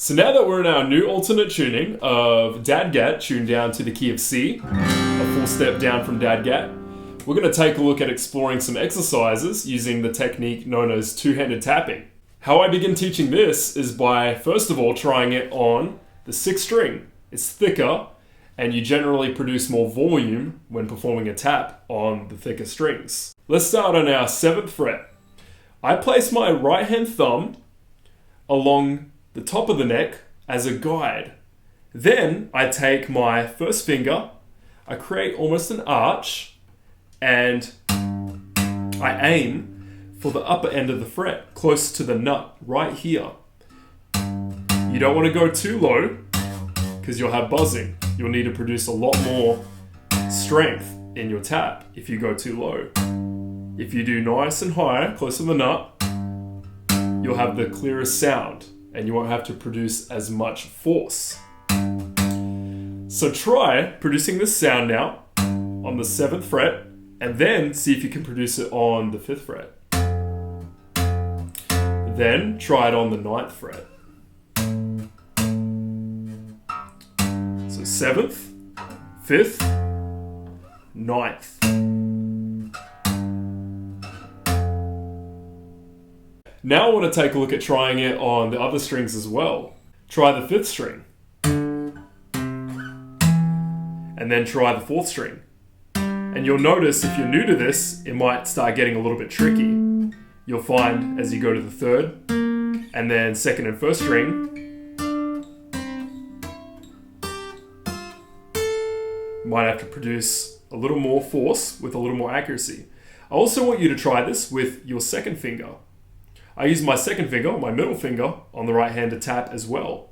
So now that we're in our new alternate tuning of DADGAD, tuned down to the key of C, a full step down from DADGAD, we're going to take a look at exploring some exercises using the technique known as two-handed tapping. How I begin teaching this is by, first of all, trying it on the 6th string. It's thicker, and you generally produce more volume when performing a tap on the thicker strings. Let's start on our 7th fret. I place my right hand thumb along the top of the neck as a guide. Then I take my first finger, I create almost an arch, and I aim for the upper end of the fret, close to the nut, right here. You don't want to go too low, because you'll have buzzing. You'll need to produce a lot more strength in your tap if you go too low. If you do nice and high, close to the nut, you'll have the clearest sound, and you won't have to produce as much force. So try producing this sound now on the 7th fret, and then see if you can produce it on the 5th fret. Then try it on the 9th fret. So 7th, 5th, 9th. Now I want to take a look at trying it on the other strings as well. Try the 5th string. And then try the 4th string. And you'll notice if you're new to this, it might start getting a little bit tricky. You'll find as you go to the 3rd, and then 2nd and 1st string, you might have to produce a little more force with a little more accuracy. I also want you to try this with your 2nd finger. I use my 2nd finger, my middle finger, on the right hand to tap as well.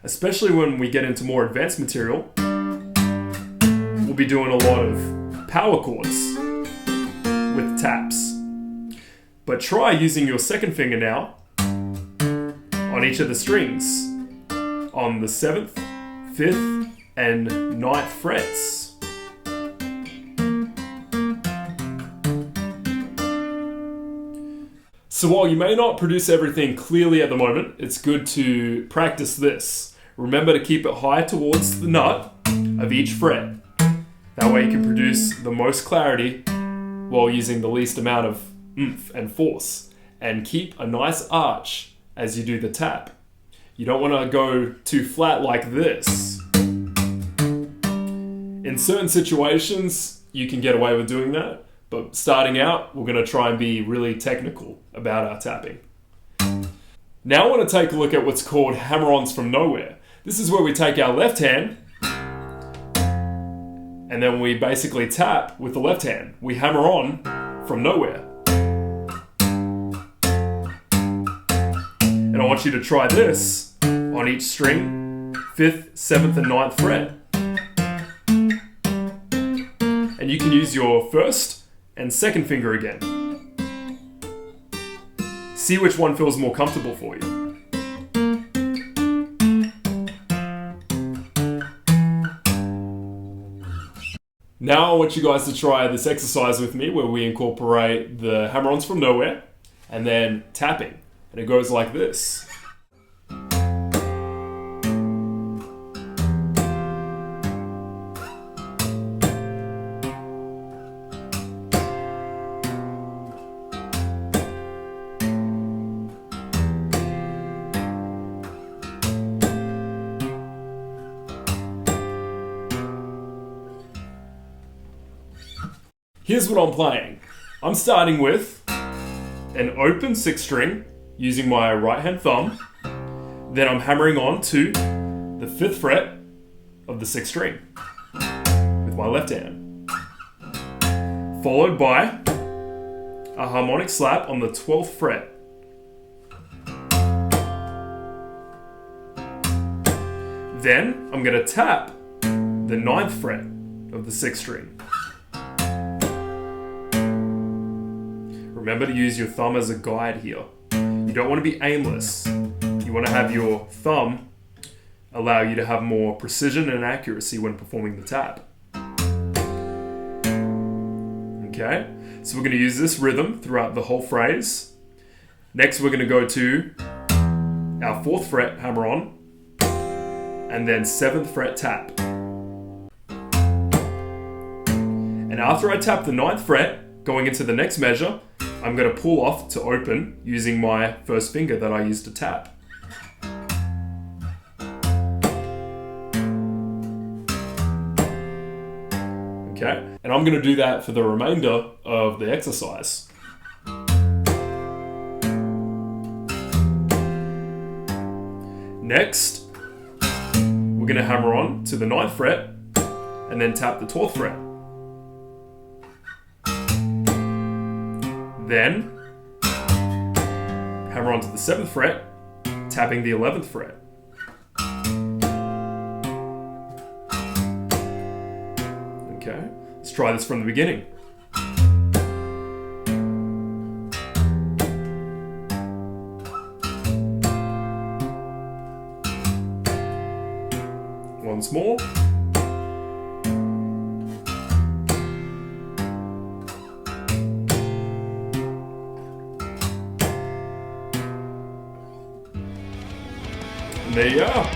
Especially when we get into more advanced material, we'll be doing a lot of power chords with taps. But try using your 2nd finger now on each of the strings on the 7th, 5th, and 9th frets. So while you may not produce everything clearly at the moment, it's good to practice this. Remember to keep it high towards the nut of each fret. That way you can produce the most clarity while using the least amount of oomph and force. And keep a nice arch as you do the tap. You don't want to go too flat like this. In certain situations, you can get away with doing that. But starting out, we're going to try and be really technical about our tapping. Now I want to take a look at what's called hammer-ons from nowhere. This is where we take our left hand and then we basically tap with the left hand. We hammer on from nowhere. And I want you to try this on each string, 5th, 7th, and 9th fret. And you can use your 1st and 2nd finger again. See which one feels more comfortable for you. Now I want you guys to try this exercise with me where we incorporate the hammer-ons from nowhere and then tapping. And it goes like this. Here's what I'm playing. I'm starting with an open 6th string using my right hand thumb. Then I'm hammering on to the 5th fret of the 6th string with my left hand. Followed by a harmonic slap on the 12th fret. Then I'm going to tap the 9th fret of the 6th string. Remember to use your thumb as a guide here. You don't want to be aimless. You want to have your thumb allow you to have more precision and accuracy when performing the tap. Okay, so we're going to use this rhythm throughout the whole phrase. Next we're going to go to our 4th fret hammer-on and then 7th fret tap. And after I tap the 9th fret, going into the next measure, I'm going to pull off to open using my first finger that I used to tap. Okay, and I'm going to do that for the remainder of the exercise. Next, we're going to hammer on to the 9th fret and then tap the 12th fret. Then, hammer on to the 7th fret, tapping the 11th fret. Okay, let's try this from the beginning. Once more. And there you are.